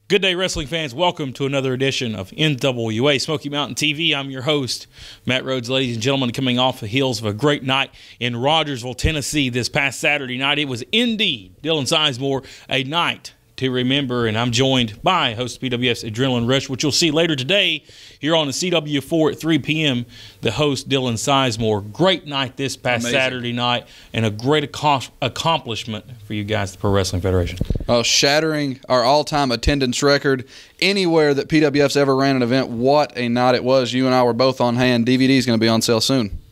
Good day, wrestling fans. Welcome to another edition of NWA Smoky Mountain TV. I'm your host, Matt Rhodes. Ladies and gentlemen, coming off the heels of a great night in Rogersville, Tennessee this past Saturday night. It was indeed, Dylan Sizemore, a night to remember, and I'm joined by host PWF's Adrenaline Rush, which you'll see later today here on the CW4 at 3 p.m. The host, Dylan Sizemore. Great night this past Saturday night, and a great accomplishment for you guys, the Pro Wrestling Federation. Oh, shattering our all-time attendance record anywhere that PWF's ever ran an event. What a night it was. You and I were both on hand. DVD is going to be on sale soon.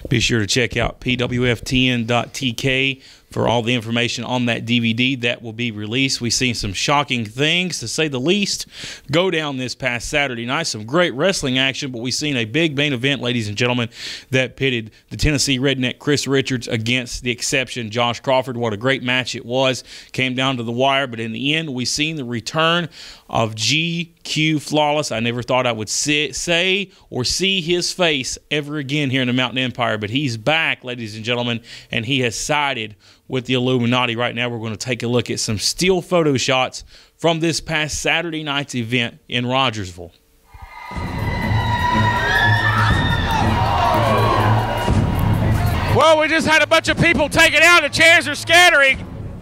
Be sure to check out pwftn.tk for all the information on that DVD that will be released. We've seen some shocking things, to say the least, go down this past Saturday night. Some great wrestling action, but we've seen a big main event, ladies and gentlemen, that pitted the Tennessee Redneck Chris Richards against the exception Josh Crawford. What a great match it was. Came down to the wire, but in the end, we've seen the return of GQ Flawless. I never thought I would say or see his face ever again here in the Mountain Empire, but he's back, ladies and gentlemen, and he has sided with the Illuminati. Right now, we're going to take a look at some still photo shots from this past Saturday night's event in Rogersville. Well, we just had a bunch of people taken out. The chairs are scattering.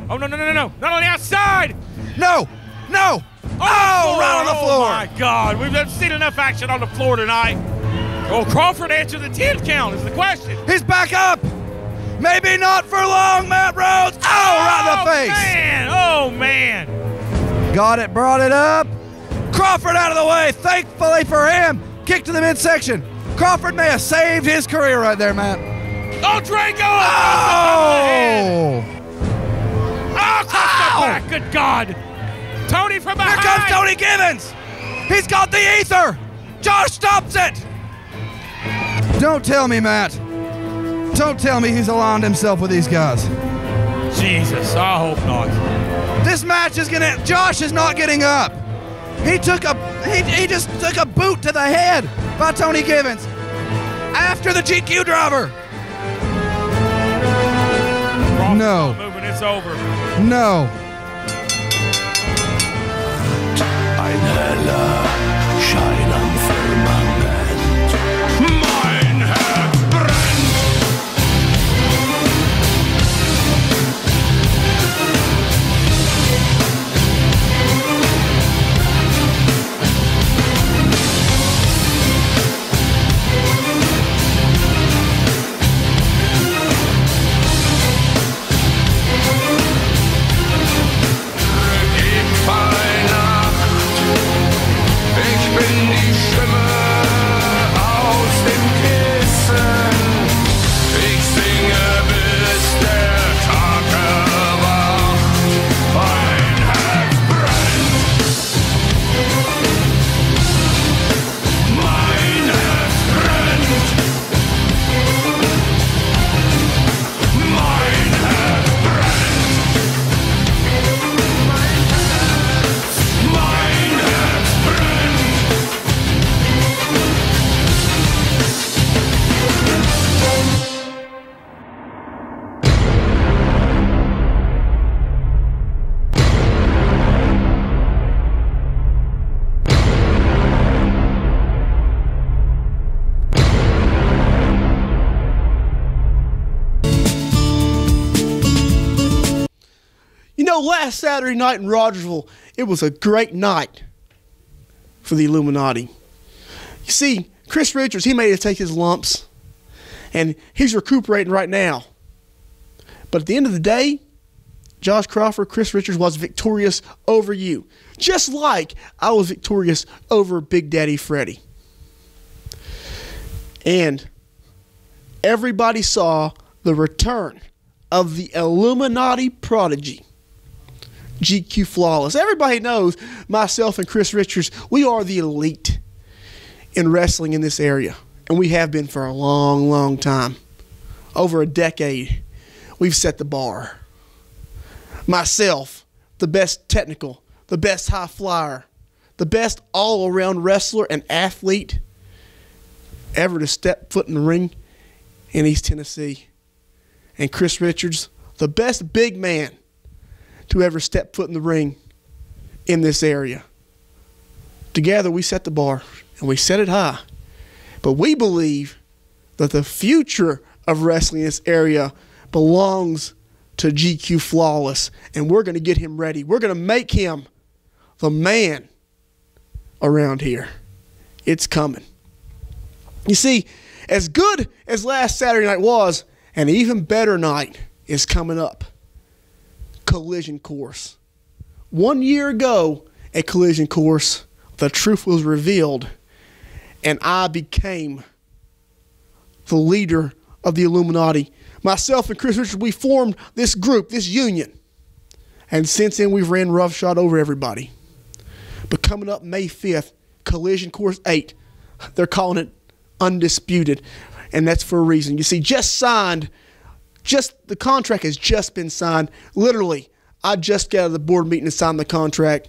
Oh, no. Not on the outside. No. Right on the floor. Oh, my God. We've seen enough action on the floor tonight. Oh, Crawford answered the 10 count is the question. He's back up. Maybe not for long, Matt Rhodes. Oh, right in the face. Oh, man. Got it, brought it up. Crawford out of the way. Thankfully for him. Kick to the midsection. Crawford may have saved his career right there, Matt. Oh, Drago. Oh. Across the back. Good God. Tony from behind. Here comes Tony Givens. He's got the ether. Josh stops it. Don't tell me, Matt. Don't tell me he's aligned himself with these guys. Jesus, I hope not. This match is gonna. Josh is not getting up. He just took a boot to the head by Tony Givens after the GQ driver. No. Moving, it's over. No. Ein heller Schein am Firmament. Mein Herz brennt. Last Saturday night in Rogersville, it was a great night for the Illuminati. You see, Chris Richards, he made it take his lumps, and he's recuperating right now. But at the end of the day, Josh Crawford, Chris Richards was victorious over you, just like I was victorious over Big Daddy Freddie. And everybody saw the return of the Illuminati prodigy, GQ Flawless. Everybody knows myself and Chris Richards, we are the elite in wrestling in this area. And we have been for a long, long time. Over a decade, we've set the bar. Myself, the best technical, the best high flyer, the best all-around wrestler and athlete ever to step foot in the ring in East Tennessee. And Chris Richards, the best big man to ever step foot in the ring in this area. Together we set the bar, and we set it high. But we believe that the future of wrestling in this area belongs to GQ Flawless, and we're going to get him ready. We're going to make him the man around here. It's coming. You see, as good as last Saturday night was, an even better night is coming up. Collision Course. 1 year ago at Collision Course, the truth was revealed, and I became the leader of the Illuminati. Myself and Chris Richards, we formed this group, this union. And since then, we've ran roughshod over everybody. But coming up May 5th, Collision Course 8, they're calling it Undisputed. And that's for a reason. You see, the contract has just been signed. Literally, I just got out of the board meeting and signed the contract.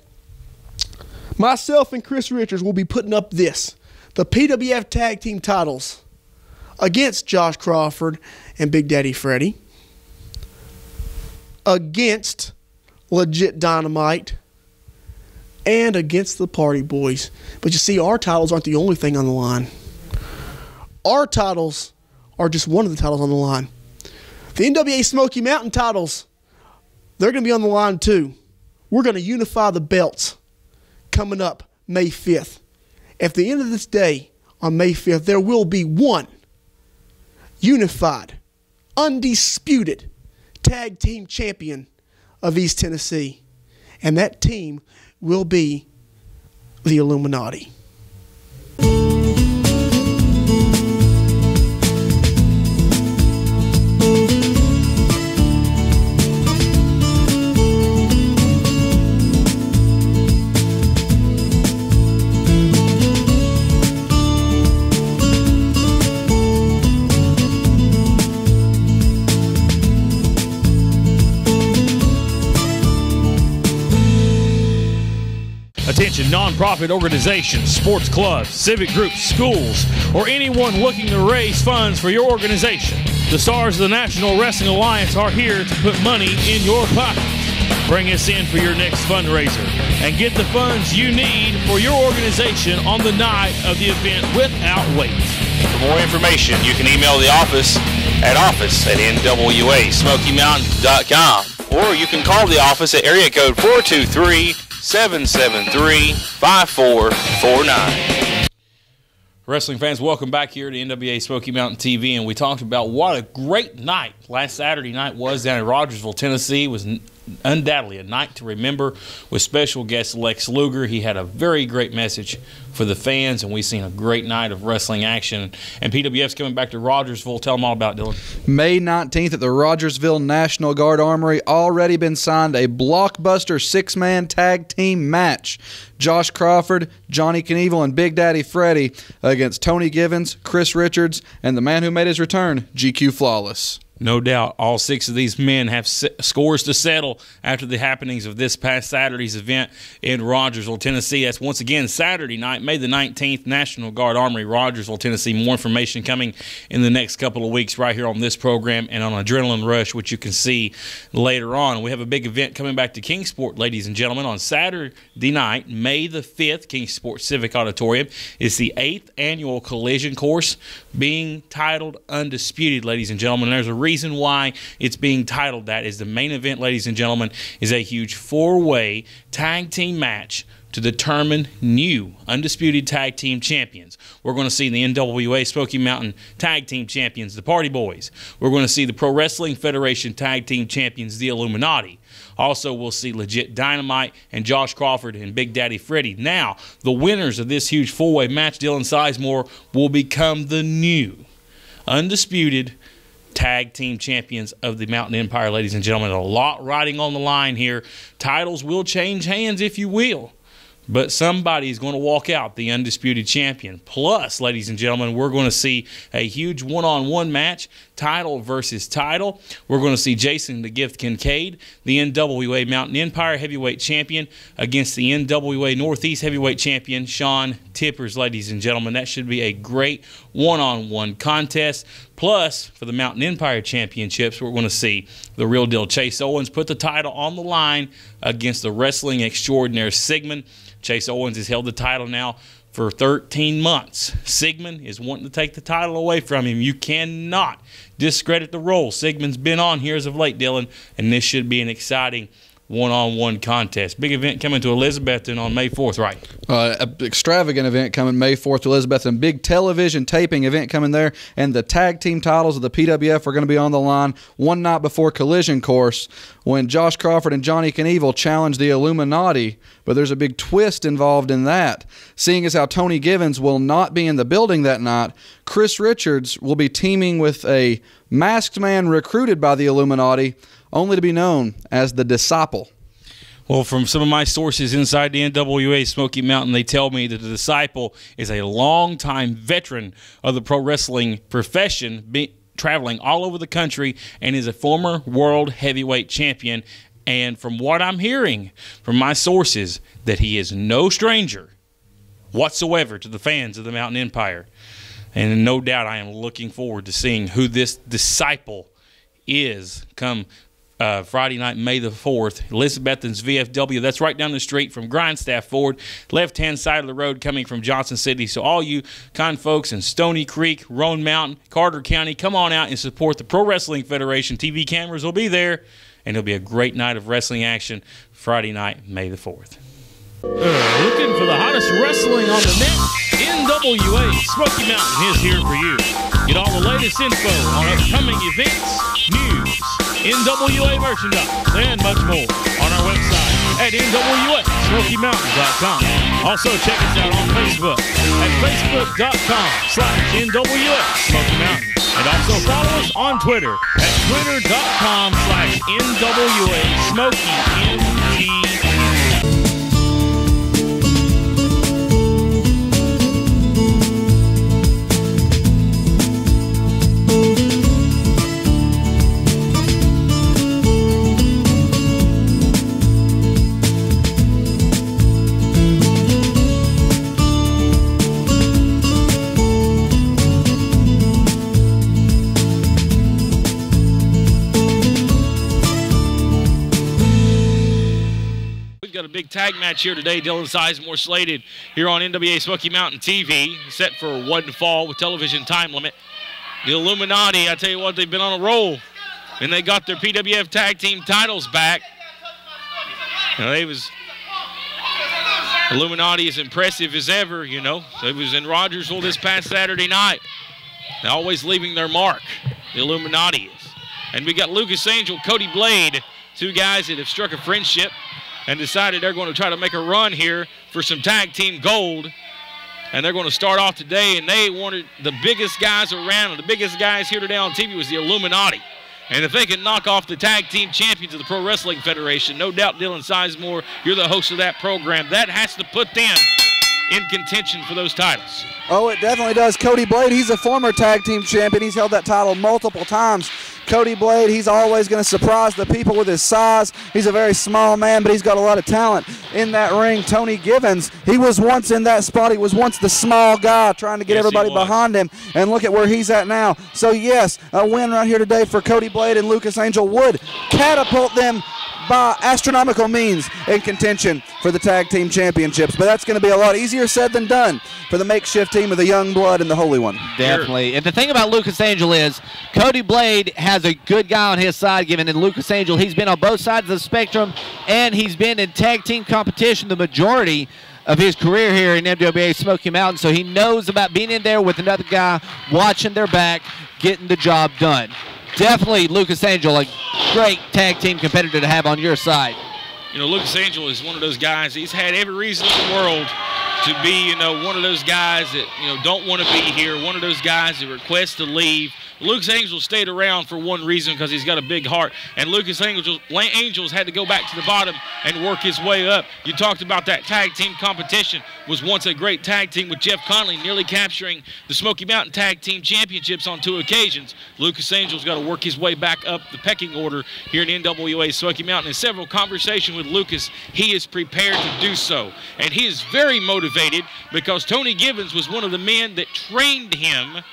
Myself and Chris Richards will be putting up the PWF Tag Team titles against Josh Crawford and Big Daddy Freddy, against Legit Dynamite, and against the Party Boys. But you see, our titles aren't the only thing on the line. Our titles are just one of the titles on the line. The NWA Smoky Mountain titles, they're going to be on the line too. We're going to unify the belts coming up May 5th. At the end of this day, on May 5th, there will be one unified, undisputed tag team champion of East Tennessee. And that team will be the Illuminati. Attention nonprofit organizations, sports clubs, civic groups, schools, or anyone looking to raise funds for your organization. The stars of the National Wrestling Alliance are here to put money in your pocket. Bring us in for your next fundraiser and get the funds you need for your organization on the night of the event without wait. For more information, you can email the office at office@NWASmokyMountain.com, or you can call the office at area code 423-773-5449. Wrestling fans, welcome back here to NWA Smoky Mountain TV, and we talked about what a great night last Saturday night was down in Rogersville, Tennessee. It was undoubtedly a night to remember with special guest Lex Luger. He had a very great message for the fans, and we've seen a great night of wrestling action. And PWF's coming back to Rogersville. Tell them all about it, Dylan. May 19th at the Rogersville National Guard Armory. Already been signed a blockbuster six-man tag team match. Josh Crawford, Johnny Knievel, and Big Daddy Freddy against Tony Givens, Chris Richards, and the man who made his return, GQ Flawless. No doubt, all six of these men have scores to settle after the happenings of this past Saturday's event in Rogersville, Tennessee. That's once again Saturday night, May the 19th, National Guard Armory, Rogersville, Tennessee. More information coming in the next couple of weeks right here on this program and on Adrenaline Rush, which you can see later on. We have a big event coming back to Kingsport, ladies and gentlemen, on Saturday night, May the 5th, Kingsport Civic Auditorium. It's the 8th annual Collision Course being titled Undisputed, ladies and gentlemen. And there's a reason why it's being titled that. Is the main event, ladies and gentlemen, is a huge four-way tag team match to determine new undisputed tag team champions. We're going to see the NWA Smoky Mountain tag team champions, the Party Boys. We're going to see the Pro Wrestling Federation tag team champions, the Illuminati. Also, we'll see Legit Dynamite and Josh Crawford and Big Daddy Freddy. Now, the winners of this huge four-way match, Dylan Sizemore, will become the new undisputed tag team champions of the Mountain Empire, ladies and gentlemen. A lot riding on the line here. Titles will change hands, if you will, but somebody is going to walk out the undisputed champion. Plus, ladies and gentlemen, we're going to see a huge one-on-one match, title versus title. We're going to see Jason the Gift Kincaid, the NWA Mountain Empire heavyweight champion, against the NWA Northeast heavyweight champion, Sean Tippers, ladies and gentlemen. That should be a great one-on-one contest. Plus, for the Mountain Empire Championships, we're going to see the real deal Chase Owens put the title on the line against the wrestling extraordinaire Sigmund. Chase Owens has held the title now for 13 months. Sigmund is wanting to take the title away from him. You cannot discredit the role Sigmund's been on here as of late, Dylan, and this should be an exciting one-on-one contest. Big event coming to Elizabethton on May 4th, right? An extravagant event coming May 4th to Elizabethton. Big television taping event coming there. And the tag team titles of the PWF are going to be on the line one night before Collision Course when Josh Crawford and Johnny Knievel challenge the Illuminati. But there's a big twist involved in that. Seeing as how Tony Givens will not be in the building that night, Chris Richards will be teaming with a masked man recruited by the Illuminati, only to be known as the Disciple. Well, from some of my sources inside the NWA Smoky Mountain, they tell me that the Disciple is a longtime veteran of the pro wrestling profession, traveling all over the country, and is a former world heavyweight champion. And from what I'm hearing from my sources, that he is no stranger whatsoever to the fans of the Mountain Empire. And no doubt I am looking forward to seeing who this Disciple is come Friday night, May the 4th, Elizabethton's VFW. That's right down the street from Grindstaff Ford, left-hand side of the road coming from Johnson City. So all you kind folks in Stony Creek, Roan Mountain, Carter County, come on out and support the Pro Wrestling Federation. TV cameras will be there, and it'll be a great night of wrestling action Friday night, May the 4th. Looking for the hottest wrestling on the net? NWA Smoky Mountain is here for you. Get all the latest info on upcoming events, news, NWA merchandise, and much more on our website at NWASmokyMountain.com. Also, check us out on Facebook at Facebook.com/NWA Smoky Mountain. And also follow us on Twitter at Twitter.com/NWA Smoky MTV. Got a big tag match here today. Dylan Sizemore slated here on NWA Smoky Mountain TV, set for one fall with television time limit. The Illuminati, I tell you what, they've been on a roll, and they got their PWF tag team titles back. You know, Illuminati is impressive as ever, you know. It was in Rogersville this past Saturday night. They're always leaving their mark, the Illuminati is. And we got Lucas Angel, Cody Blade, two guys that have struck a friendship and decided they're going to try to make a run here for some tag team gold. And they're going to start off today, and they wanted the biggest guys around, and the biggest guys here today on TV was the Illuminati. And if they can knock off the tag team champions of the Pro Wrestling Federation, no doubt, Dylan Sizemore, you're the host of that program. That has to put them in contention for those titles. Oh, it definitely does. Cody Blade, he's a former tag team champion. He's held that title multiple times. Cody Blade, he's always going to surprise the people with his size. He's a very small man, but he's got a lot of talent in that ring. Tony Givens, he was once in that spot. He was once the small guy trying to get everybody behind him, and look at where he's at now. So, yes, a win right here today for Cody Blade and Lucas Angel would catapult them by astronomical means in contention for the tag team championships. But that's going to be a lot easier said than done for the makeshift team of the Young Blood and the Holy One. Definitely. And the thing about Lucas Angel is Cody Blade has a good guy on his side, given in Lucas Angel. He's been on both sides of the spectrum, and he's been in tag team competition the majority of his career here in NWA Smoky Mountain, so he knows about being in there with another guy, watching their back, getting the job done. Definitely Lucas Angel, a great tag team competitor to have on your side. You know, Lucas Angel is one of those guys, he's had every reason in the world to be, you know, one of those guys that, you know, don't want to be here, one of those guys that requests to leave, Lucas Angels stayed around for one reason, because he's got a big heart. And Lucas Angels had to go back to the bottom and work his way up. You talked about that tag team competition. Was once a great tag team with Jeff Conley, nearly capturing the Smoky Mountain Tag Team Championships on 2 occasions. Lucas Angels got to work his way back up the pecking order here in NWA Smoky Mountain. In several conversations with Lucas, he is prepared to do so. And he is very motivated, because Tony Gibbons was one of the men that trained him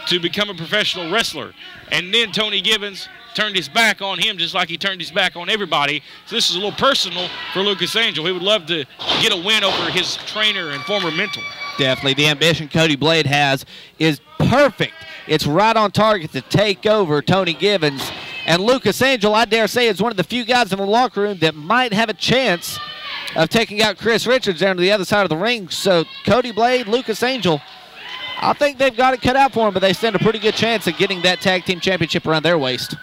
to become a professional wrestler. And then Tony Gibbons turned his back on him, just like he turned his back on everybody. So this is a little personal for Lucas Angel. He would love to get a win over his trainer and former mentor. Definitely. The ambition Cody Blade has is perfect. It's right on target to take over Tony Gibbons. And Lucas Angel, I dare say, is one of the few guys in the locker room that might have a chance of taking out Chris Richards down to the other side of the ring. So Cody Blade, Lucas Angel, I think they've got it cut out for them, but they stand a pretty good chance of getting that tag team championship around their waist.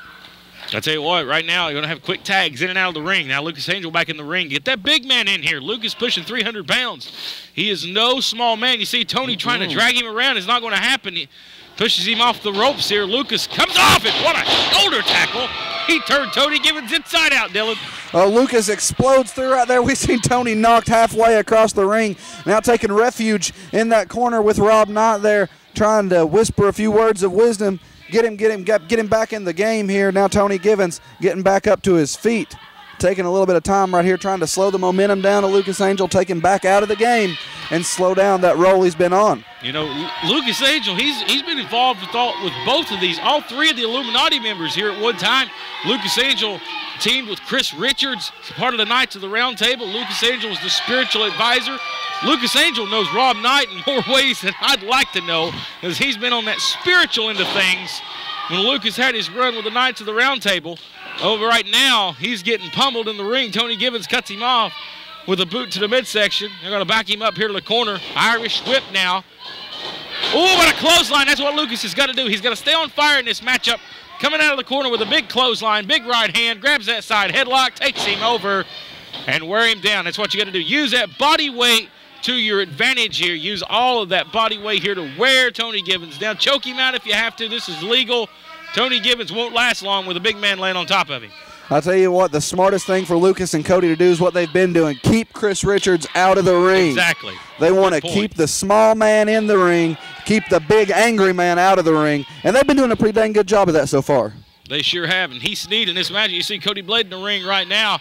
I'll tell you what, right now, you're going to have quick tags in and out of the ring. Now, Lucas Angel back in the ring. Get that big man in here. Lucas pushing 300 pounds. He is no small man. You see Tony trying to drag him around. It's not going to happen. He pushes him off the ropes here. Lucas comes off it. What a shoulder tackle. He turned Tony Gibbons inside out, Dylan. Lucas explodes through right there. We've seen Tony knocked halfway across the ring. Now taking refuge in that corner with Rob Knight there, trying to whisper a few words of wisdom. Get him back in the game here. Now Tony Gibbons getting back up to his feet. Taking a little bit of time right here, trying to slow the momentum down to Lucas Angel, take him back out of the game and slow down that roll he's been on. You know, Lucas Angel, he's been involved with both of these, all 3 of the Illuminati members here at one time. Lucas Angel teamed with Chris Richards, part of the Knights of the Round Table. Lucas Angel was the spiritual advisor. Lucas Angel knows Rob Knight in more ways than I'd like to know, because he's been on that spiritual end of things when Lucas had his run with the Knights of the Round Table. Over right now, he's getting pummeled in the ring. Tony Gibbons cuts him off with a boot to the midsection. They're going to back him up here to the corner. Irish whip now. Oh, what a clothesline. That's what Lucas has got to do. He's got to stay on fire in this matchup. Coming out of the corner with a big clothesline, big right hand, grabs that side headlock, takes him over, and wear him down. That's what you got to do. Use that body weight to your advantage here. Use all of that body weight here to wear Tony Gibbons down. Choke him out if you have to. This is legal. Tony Gibbons won't last long with a big man laying on top of him. I'll tell you what, the smartest thing for Lucas and Cody to do is what they've been doing. Keep Chris Richards out of the ring. Exactly. They want to keep the small man in the ring, keep the big angry man out of the ring, and they've been doing a pretty dang good job of that so far. They sure have, and he's neat in this match. You see Cody Blade in the ring right now,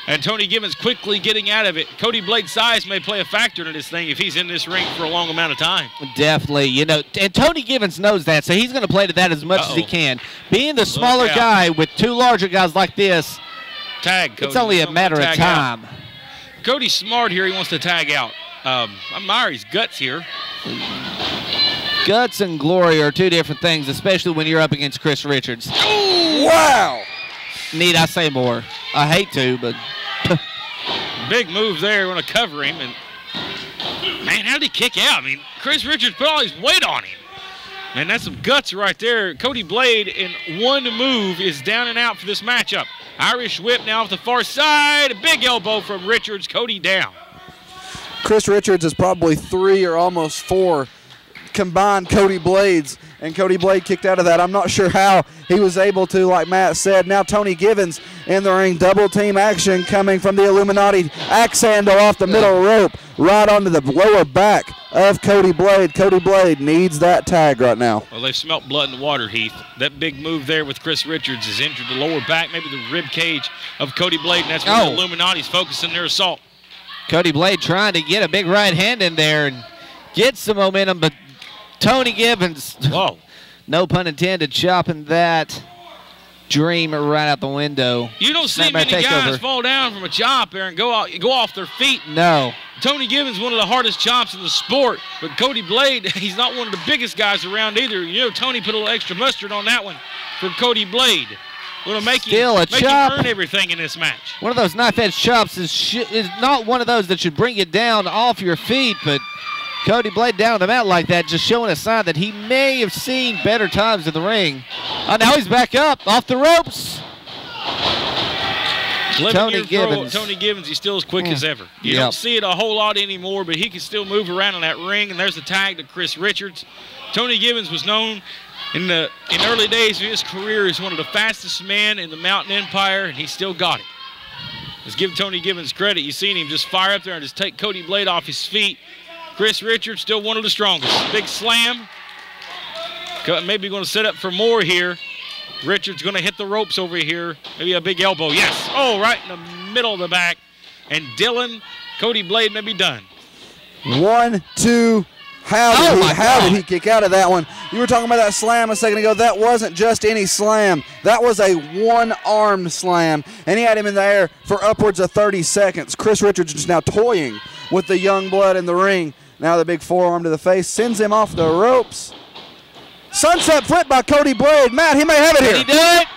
and Tony Gibbons quickly getting out of it. Cody Blade's size may play a factor in this thing if he's in this ring for a long amount of time. Definitely. You know, and Tony Gibbons knows that, so he's going to play to that as much as he can. Being the smaller guy with 2 larger guys like this, tag, Cody. It's only a matter of time. Cody's smart here. He wants to tag out. I admire his guts here. Guts and glory are 2 different things, especially when you're up against Chris Richards. Ooh. Wow! Need I say more? I hate to, but... Big move there. Want to cover him. And man, how did he kick out? I mean, Chris Richards put all his weight on him. Man, that's some guts right there. Cody Blade in one move is down and out for this matchup. Irish whip now off the far side. A big elbow from Richards. Cody down. Chris Richards is probably 3 or almost 4 combined Cody Blades, and Cody Blade kicked out of that. I'm not sure how he was able to, like Matt said. Now Tony Gibbons in the ring, double team action coming from the Illuminati. Axe handle off the middle rope, right onto the lower back of Cody Blade. Cody Blade needs that tag right now. Well, they've smelt blood in the water, Heath. That big move there with Chris Richards has injured the lower back, maybe the rib cage of Cody Blade, and that's where the Illuminati's focusing their assault. Cody Blade trying to get a big right hand in there and get some momentum, but Tony Gibbons, whoa, no pun intended, chopping that dream right out the window. You don't see many guys fall down from a chop there and go off their feet. No. Tony Gibbons, one of the hardest chops in the sport, but Cody Blade, he's not one of the biggest guys around either. You know, Tony put a little extra mustard on that one for Cody Blade. Going to make him earn everything in this match. One of those knife-edge chops is not one of those that should bring you down off your feet, but Cody Blade down on the mat like that, just showing a sign that he may have seen better times in the ring. Oh, now he's back up, off the ropes. Tony Gibbons, he's still as quick as ever. You don't see it a whole lot anymore, but he can still move around in that ring, and there's the tag to Chris Richards. Tony Gibbons was known In early days of his career, he's one of the fastest men in the Mountain Empire, and he still got it. Let's give Tony Gibbons credit. You've seen him just fire up there and just take Cody Blade off his feet. Chris Richards, still one of the strongest. Big slam. Maybe going to set up for more here. Richards going to hit the ropes over here. Maybe a big elbow. Yes. Oh, right in the middle of the back. And Dylan, Cody Blade may be done. 1, 2. How did he kick out of that one? You were talking about that slam a second ago. That wasn't just any slam. That was a one-armed slam, and he had him in the air for upwards of 30 seconds. Chris Richards is now toying with the young blood in the ring. Now the big forearm to the face sends him off the ropes. Sunset flip by Cody Blade. Matt, he may have it here. Did he do it?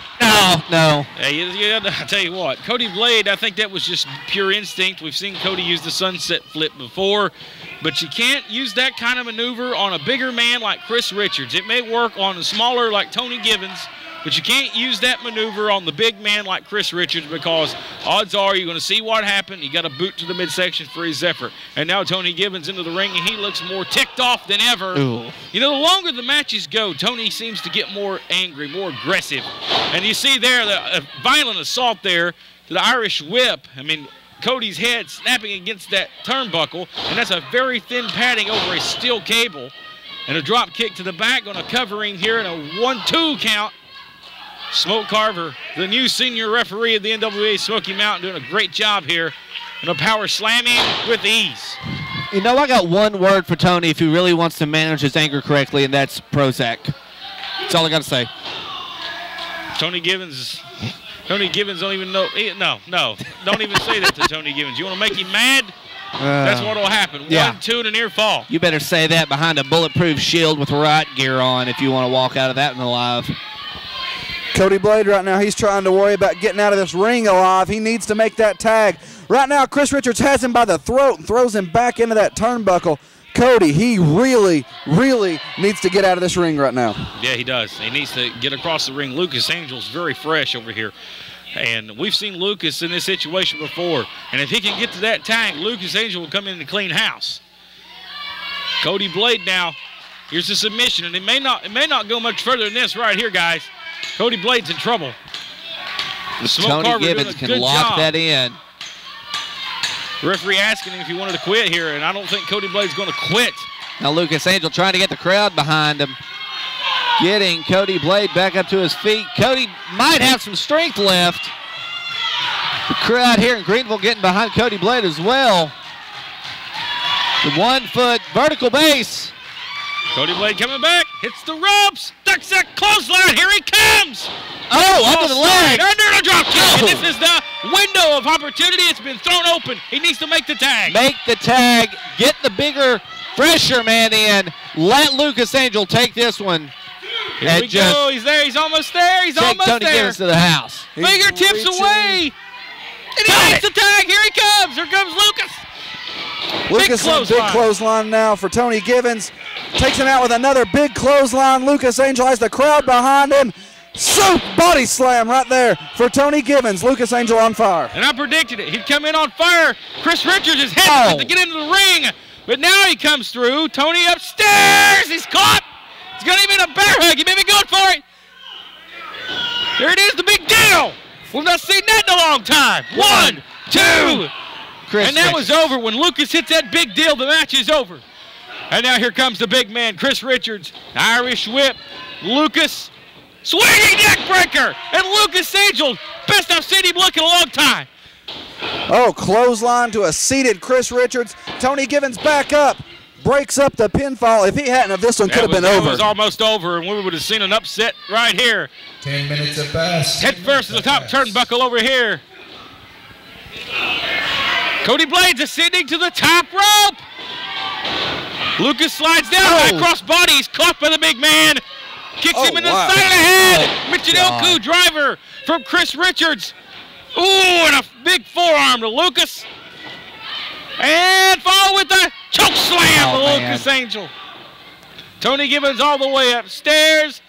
No. Hey, I tell you what, Cody Blade, I think that was just pure instinct. We've seen Cody use the sunset flip before, but you can't use that kind of maneuver on a bigger man like Chris Richards. It may work on a smaller like Tony Gibbons, but you can't use that maneuver on the big man like Chris Richards because odds are you're going to see what happened. He got a boot to the midsection for his effort. And now Tony Gibbons into the ring, and he looks more ticked off than ever. Ooh. You know, the longer the matches go, Tony seems to get more angry, more aggressive. And you see there the violent assault there to the Irish whip. I mean, Cody's head snapping against that turnbuckle, and that's a very thin padding over a steel cable. And a drop kick to the back, going to covering here in a 1-2 count. Smoke Carver, the new senior referee of the NWA Smoky Mountain, doing a great job here. And a power slamming with ease. You know, I got one word for Tony if he really wants to manage his anger correctly, and that's Prozac. That's all I got to say. Tony Gibbons don't even know. No. Don't even say that to Tony Gibbons. You want to make him mad? That's what will happen. Yeah. 1-2 and a near fall. You better say that behind a bulletproof shield with riot gear on if you want to walk out of that one alive. Cody Blade right now, he's trying to worry about getting out of this ring alive. He needs to make that tag. Right now, Chris Richards has him by the throat and throws him back into that turnbuckle. Cody, he really, really needs to get out of this ring right now. Yeah, he does. He needs to get across the ring. Lucas Angel's very fresh over here. And we've seen Lucas in this situation before. And if he can get to that tag, Lucas Angel will come in and clean house. Cody Blade now. Here's the submission, and it may not go much further than this right here, guys. Cody Blade's in trouble. Tony Gibbons can lock that in. Referee asking him if he wanted to quit here, and I don't think Cody Blade's going to quit. Now Lucas Angel trying to get the crowd behind him. Getting Cody Blade back up to his feet. Cody might have some strength left. The crowd here in Greenville getting behind Cody Blade as well. The 1-foot vertical base. Cody Blade coming back, hits the ropes, ducks that clothesline, here he comes! Oh, under the leg! Under the drop kick, and this is the window of opportunity. It's been thrown open. He needs to make the tag. Make the tag, get the bigger, fresher man in, let Lucas Angel take this one. Here we go, he's there, he's almost there, he's almost Tony there. Gibbons to the house. Fingertips away, and he makes the tag, here he comes, here comes Lucas. Lucas on big clothesline now for Tony Gibbons. Takes him out with another big clothesline. Lucas Angel has the crowd behind him. Soup body slam right there for Tony Gibbons. Lucas Angel on fire. And I predicted it. He'd come in on fire. Chris Richards is hesitant to get into the ring. But now he comes through. Tony upstairs. He's caught. He's got him in a bear hug. He may be going for it. There it is, the big deal. We've not seen that in a long time. 1, 2. And that was over. When Lucas hits that big deal, the match is over. And now here comes the big man, Chris Richards. Irish whip. Lucas, swinging neck breaker. And Lucas Angel, best I've seen him look in a long time. Oh, clothesline to a seated Chris Richards. Tony Gibbons back up. Breaks up the pinfall. If he hadn't, this one could have been over. It was almost over, and we would have seen an upset right here. 10 minutes have passed. Head first to the top turnbuckle over here. Cody Blade's ascending to the top rope. Lucas slides down, high cross body. He's caught by the big man. Kicks him in the side of the head. Michinoku driver from Chris Richards. Ooh, and a big forearm to Lucas. And follow with the choke slam to Lucas Angel. Tony Gibbons all the way upstairs.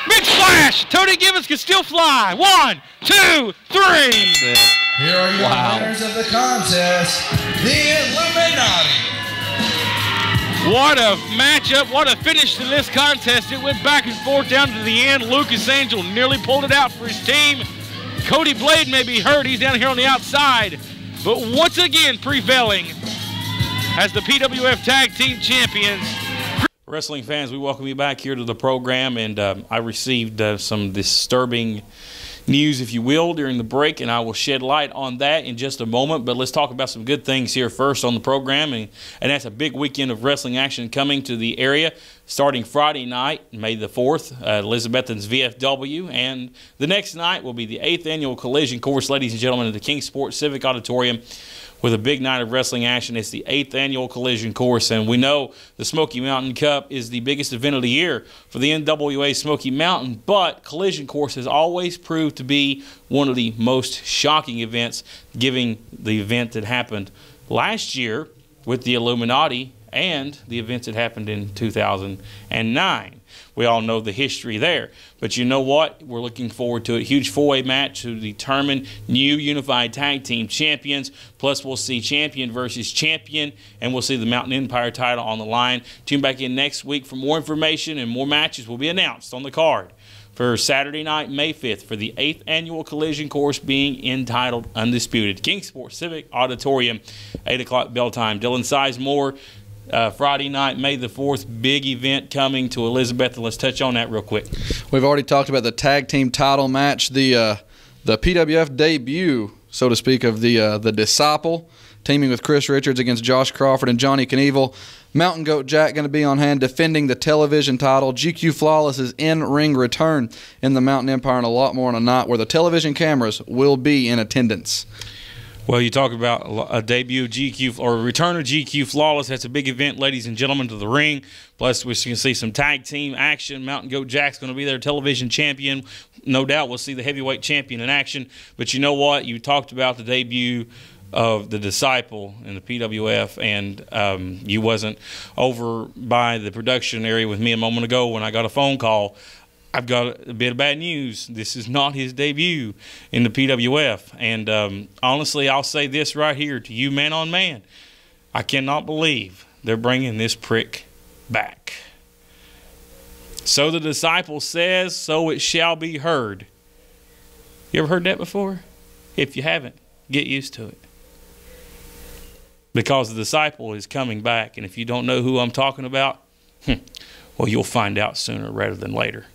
Big splash. Tony Gibbons can still fly. 1, 2, 3. Here are your winners of the contest, the Illuminati. What a matchup. What a finish to this contest. It went back and forth down to the end. Lucas Angel nearly pulled it out for his team. Cody Blade may be hurt. He's down here on the outside. But once again prevailing as the PWF Tag Team Champions. Wrestling fans, we welcome you back here to the program. And I received some disturbing news, if you will, during the break, and I will shed light on that in just a moment. But let's talk about some good things here first on the program, and that's a big weekend of wrestling action coming to the area starting Friday night, May the 4th, Elizabethton's VFW, and the next night will be the 8th annual Collision Course, ladies and gentlemen, at the Kingsport Civic Auditorium, with a big night of wrestling action. It's the 8th annual Collision Course, and we know the Smoky Mountain Cup is the biggest event of the year for the NWA Smoky Mountain, but Collision Course has always proved to be one of the most shocking events, given the event that happened last year with the Illuminati and the events that happened in 2009. We all know the history there. But you know what? We're looking forward to a huge four-way match to determine new unified tag team champions. Plus, we'll see champion versus champion, and we'll see the Mountain Empire title on the line. Tune back in next week for more information, and more matches will be announced on the card for Saturday night, May 5th, for the 8th annual Collision Course being entitled Undisputed. Kingsport Civic Auditorium, 8 o'clock bell time. Dylan Sizemore, Friday night, May the 4th, big event coming to Elizabeth. Let's touch on that real quick. We've already talked about the tag team title match, the PWF debut, so to speak, of the Disciple, teaming with Chris Richards against Josh Crawford and Johnny Knievel. Mountain Goat Jack going to be on hand defending the television title. GQ Flawless's in-ring return in the Mountain Empire, and a lot more on a night where the television cameras will be in attendance. Well, you talk about a debut of GQ or a return of GQ Flawless. That's a big event, ladies and gentlemen, to the ring. Plus, we can see some tag team action. Mountain Goat Jack's going to be their television champion. No doubt we'll see the heavyweight champion in action. But you know what? You talked about the debut of the Disciple in the PWF, and you wasn't over by the production area with me a moment ago when I got a phone call. I've got a bit of bad news. This is not his debut in the PWF. And honestly, I'll say this right here to you, man on man. I cannot believe they're bringing this prick back. So the Disciple says, so it shall be heard. You ever heard that before? If you haven't, get used to it. Because the Disciple is coming back. And if you don't know who I'm talking about, well, you'll find out sooner rather than later.